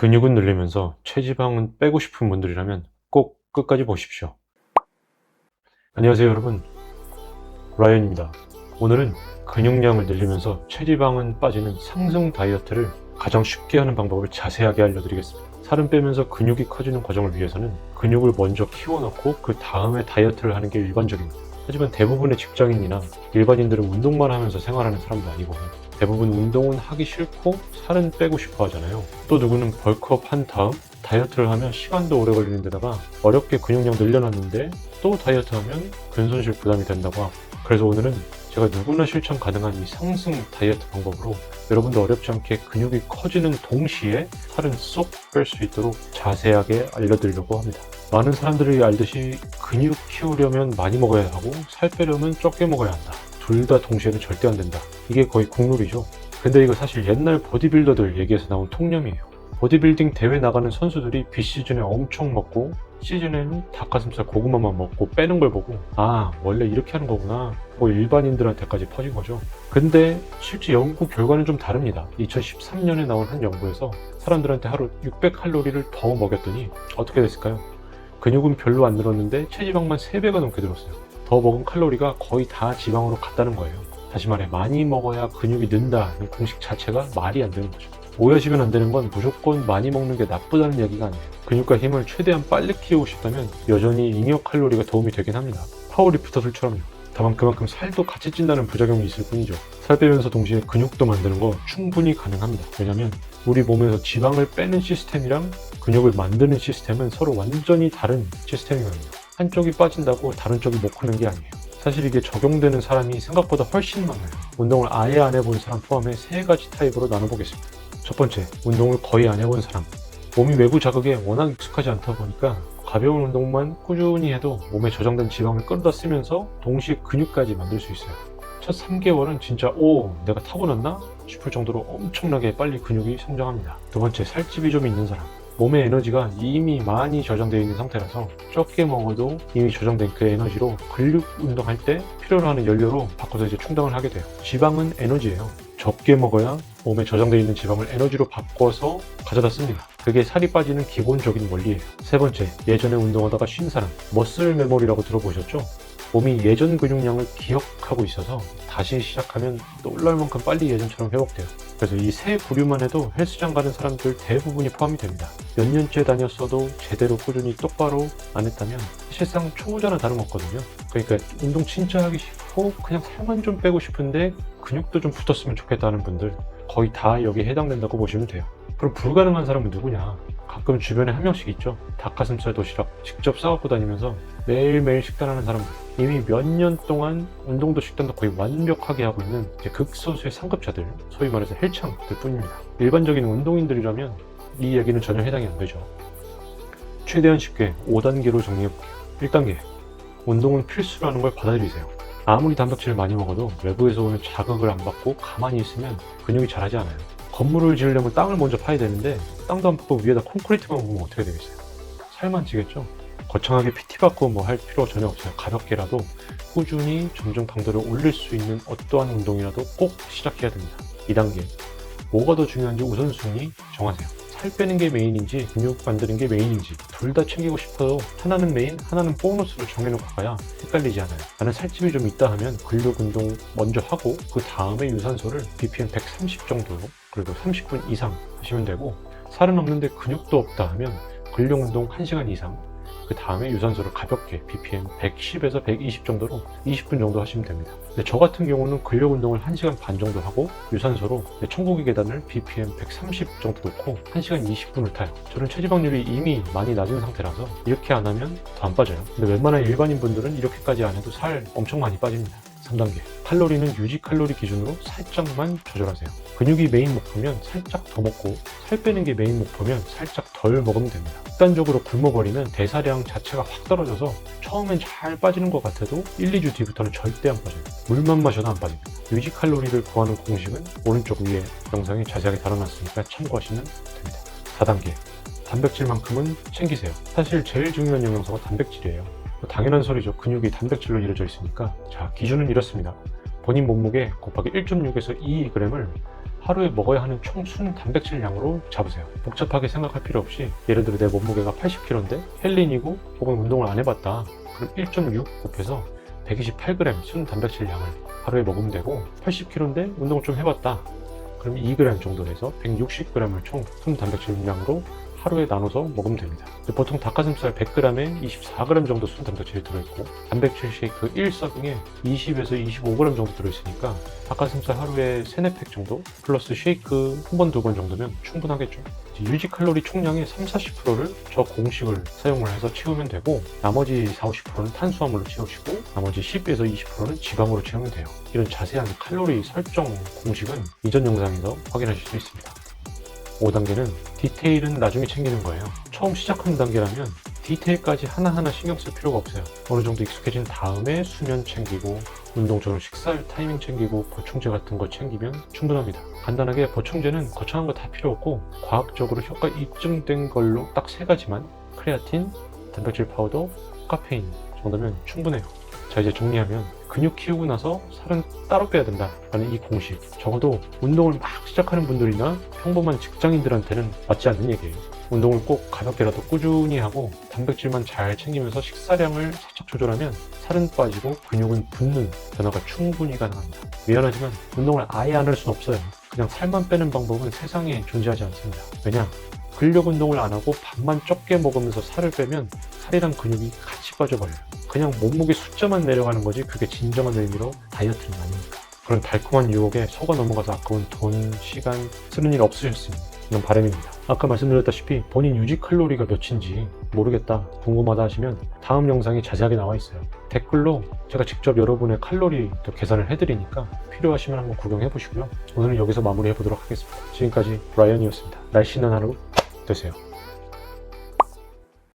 근육은 늘리면서 체지방은 빼고 싶은 분들이라면 꼭 끝까지 보십시오. 안녕하세요 여러분, 라이언입니다. 오늘은 근육량을 늘리면서 체지방은 빠지는 상승 다이어트를 가장 쉽게 하는 방법을 자세하게 알려드리겠습니다. 살은 빼면서 근육이 커지는 과정을 위해서는 근육을 먼저 키워놓고 그 다음에 다이어트를 하는 게 일반적입니다. 하지만 대부분의 직장인이나 일반인들은 운동만 하면서 생활하는 사람도 아니고 대부분 운동은 하기 싫고 살은 빼고 싶어 하잖아요. 또 누구는 벌크업 한 다음 다이어트를 하면 시간도 오래 걸리는 데다가 어렵게 근육량 늘려놨는데 또 다이어트하면 근손실 부담이 된다고 하고, 그래서 오늘은 제가 누구나 실천 가능한 이 상승 다이어트 방법으로 여러분도 어렵지 않게 근육이 커지는 동시에 살은 쏙 뺄 수 있도록 자세하게 알려드리려고 합니다. 많은 사람들이 알듯이 근육 키우려면 많이 먹어야 하고 살 빼려면 적게 먹어야 한다. 둘 다 동시에는 절대 안 된다. 이게 거의 국룰이죠. 근데 이거 사실 옛날 보디빌더들 얘기에서 나온 통념이에요. 보디빌딩 대회 나가는 선수들이 비시즌에 엄청 먹고 시즌에는 닭가슴살 고구마만 먹고 빼는 걸 보고 아 원래 이렇게 하는 거구나 뭐 일반인들한테까지 퍼진 거죠. 근데 실제 연구 결과는 좀 다릅니다. 2013년에 나온 한 연구에서 사람들한테 하루 600칼로리를 더 먹였더니 어떻게 됐을까요? 근육은 별로 안 늘었는데 체지방만 3배가 넘게 늘었어요. 더 먹은 칼로리가 거의 다 지방으로 갔다는 거예요. 다시 말해 많이 먹어야 근육이 는다는 공식 자체가 말이 안 되는 거죠. 오해하시면 안 되는 건 무조건 많이 먹는 게 나쁘다는 얘기가 아니에요. 근육과 힘을 최대한 빨리 키우고 싶다면 여전히 잉여 칼로리가 도움이 되긴 합니다. 파워리프터들처럼요. 다만 그만큼 살도 같이 찐다는 부작용이 있을 뿐이죠. 살 빼면서 동시에 근육도 만드는 거 충분히 가능합니다. 왜냐면 우리 몸에서 지방을 빼는 시스템이랑 근육을 만드는 시스템은 서로 완전히 다른 시스템이거든요. 한쪽이 빠진다고 다른 쪽이 못 크는 게 아니에요. 사실 이게 적용되는 사람이 생각보다 훨씬 많아요. 운동을 아예 안 해본 사람 포함해 3가지 타입으로 나눠보겠습니다. 첫 번째, 운동을 거의 안 해본 사람. 몸이 외부 자극에 워낙 익숙하지 않다 보니까 가벼운 운동만 꾸준히 해도 몸에 저장된 지방을 끌어다 쓰면서 동시에 근육까지 만들 수 있어요. 첫 3개월은 진짜 내가 타고났나? 싶을 정도로 엄청나게 빨리 근육이 성장합니다. 두 번째, 살집이 좀 있는 사람. 몸의 에너지가 이미 많이 저장되어 있는 상태라서 적게 먹어도 이미 저장된 그 에너지로 근육 운동할 때 필요로 하는 연료로 바꿔서 이제 충당을 하게 돼요. 지방은 에너지예요. 적게 먹어야 몸에 저장되어 있는 지방을 에너지로 바꿔서 가져다 씁니다. 그게 살이 빠지는 기본적인 원리예요. 세 번째, 예전에 운동하다가 쉰 사람. 머슬 메모리라고 들어보셨죠? 몸이 예전 근육량을 기억하고 있어서 다시 시작하면 놀랄 만큼 빨리 예전처럼 회복돼요. 그래서 이 세 부류만 해도 헬스장 가는 사람들 대부분이 포함이 됩니다. 몇 년째 다녔어도 제대로 꾸준히 똑바로 안 했다면 사실상 초보자나 다름없거든요. 그러니까 운동 진짜 하기 싫고 그냥 살만 좀 빼고 싶은데 근육도 좀 붙었으면 좋겠다는 분들 거의 다 여기에 해당된다고 보시면 돼요. 그럼 불가능한 사람은 누구냐? 가끔 주변에 한 명씩 있죠. 닭가슴살 도시락 직접 싸갖고 다니면서 매일매일 식단하는 사람들. 이미 몇 년 동안 운동도 식단도 거의 완벽하게 하고 있는 이제 극소수의 상급자들, 소위 말해서 헬창들 뿐입니다. 일반적인 운동인들이라면 이 얘기는 전혀 해당이 안 되죠. 최대한 쉽게 5단계로 정리해볼게요. 1단계, 운동은 필수라는 걸 받아들이세요. 아무리 단백질을 많이 먹어도 외부에서 오는 자극을 안 받고 가만히 있으면 근육이 자라지 않아요. 건물을 지으려면 땅을 먼저 파야 되는데 땅도 안 파고 위에다 콘크리트만 묻으면 어떻게 되겠어요? 살만 찌겠죠? 거창하게 PT 받고 뭐 할 필요 전혀 없어요. 가볍게라도 꾸준히 점점 강도를 올릴 수 있는 어떠한 운동이라도 꼭 시작해야 됩니다. 2단계, 뭐가 더 중요한지 우선순위 정하세요. 살 빼는 게 메인인지 근육 만드는 게 메인인지 둘 다 챙기고 싶어도 하나는 메인, 하나는 보너스로 정해놓고 가야 헷갈리지 않아요. 나는 살집이 좀 있다 하면 근력 운동 먼저 하고 그 다음에 유산소를 BPM 130 정도로 그리고 30분 이상 하시면 되고, 살은 없는데 근육도 없다 하면 근력 운동 1시간 이상 그 다음에 유산소를 가볍게 BPM 110에서 120 정도로 20분 정도 하시면 됩니다. 근데 저 같은 경우는 근력 운동을 1시간 반 정도 하고 유산소로 천국의 계단을 BPM 130 정도 놓고 1시간 20분을 타요. 저는 체지방률이 이미 많이 낮은 상태라서 이렇게 안 하면 더 안 빠져요. 근데 웬만한 일반인 분들은 이렇게까지 안 해도 살 엄청 많이 빠집니다. 3단계, 칼로리는 유지 칼로리 기준으로 살짝만 조절하세요. 근육이 메인 목표면 살짝 더 먹고 살 빼는 게 메인 목표면 살짝 덜 먹으면 됩니다. 극단적으로 굶어버리면 대사량 자체가 확 떨어져서 처음엔 잘 빠지는 것 같아도 1, 2주 뒤부터는 절대 안 빠져요. 물만 마셔도 안 빠집니다. 유지 칼로리를 구하는 공식은 오른쪽 위에 영상에 자세하게 다뤄놨으니까 참고하시면 됩니다. 4단계, 단백질만큼은 챙기세요. 사실 제일 중요한 영양소가 단백질이에요. 당연한 소리죠. 근육이 단백질로 이루어져 있으니까. 자, 기준은 이렇습니다. 본인 몸무게 곱하기 1.6에서 2g을 하루에 먹어야 하는 총 순 단백질량으로 잡으세요. 복잡하게 생각할 필요 없이 예를 들어 내 몸무게가 80kg인데 헬린이고 혹은 운동을 안 해봤다. 그럼 1.6 곱해서 128g 순 단백질량을 하루에 먹으면 되고 80kg인데 운동을 좀 해봤다. 그럼 2g 정도 해서 160g을 총 순 단백질량으로 하루에 나눠서 먹으면 됩니다. 보통 닭가슴살 100g에 24g 정도 순 단백질이 들어있고 단백질 쉐이크 1서빙에 20에서 25g 정도 들어있으니까 닭가슴살 하루에 3, 4팩 정도 플러스 쉐이크 한 번, 두 번 정도면 충분하겠죠. 유지 칼로리 총량의 30-40%를 저 공식을 사용을 해서 채우면 되고 나머지 40-50%는 탄수화물로 채우시고 나머지 10에서 20%는 지방으로 채우면 돼요. 이런 자세한 칼로리 설정 공식은 이전 영상에서 확인하실 수 있습니다. 5단계는 디테일은 나중에 챙기는 거예요. 처음 시작하는 단계라면 디테일까지 하나하나 신경 쓸 필요가 없어요. 어느 정도 익숙해진 다음에 수면 챙기고 운동 전후 식사할 타이밍 챙기고 보충제 같은 거 챙기면 충분합니다. 간단하게 보충제는 거창한 거 다 필요 없고 과학적으로 효과 입증된 걸로 딱 3가지만 크레아틴, 단백질 파우더, 카페인 정도면 충분해요. 자, 이제 정리하면 근육 키우고 나서 살은 따로 빼야 된다라는 이 공식, 적어도 운동을 막 시작하는 분들이나 평범한 직장인들한테는 맞지 않는 얘기예요. 운동을 꼭 가볍게라도 꾸준히 하고 단백질만 잘 챙기면서 식사량을 살짝 조절하면 살은 빠지고 근육은 붙는 변화가 충분히 가능합니다. 미안하지만 운동을 아예 안 할 수는 없어요. 그냥 살만 빼는 방법은 세상에 존재하지 않습니다. 왜냐? 근력 운동을 안 하고 밥만 적게 먹으면서 살을 빼면 살이랑 근육이 같이 빠져버려요. 그냥 몸무게 숫자만 내려가는 거지 그게 진정한 의미로 다이어트는 아닙니다. 그런 달콤한 유혹에 속아 넘어가서 아까운 돈, 시간 쓰는 일 없으셨으면 이런 바람입니다. 아까 말씀드렸다시피 본인 유지 칼로리가 몇인지 모르겠다, 궁금하다 하시면 다음 영상이 자세하게 나와 있어요. 댓글로 제가 직접 여러분의 칼로리 계산을 해드리니까 필요하시면 한번 구경해 보시고요. 오늘은 여기서 마무리해 보도록 하겠습니다. 지금까지 라이언이었습니다. 날씬한 하루 되세요.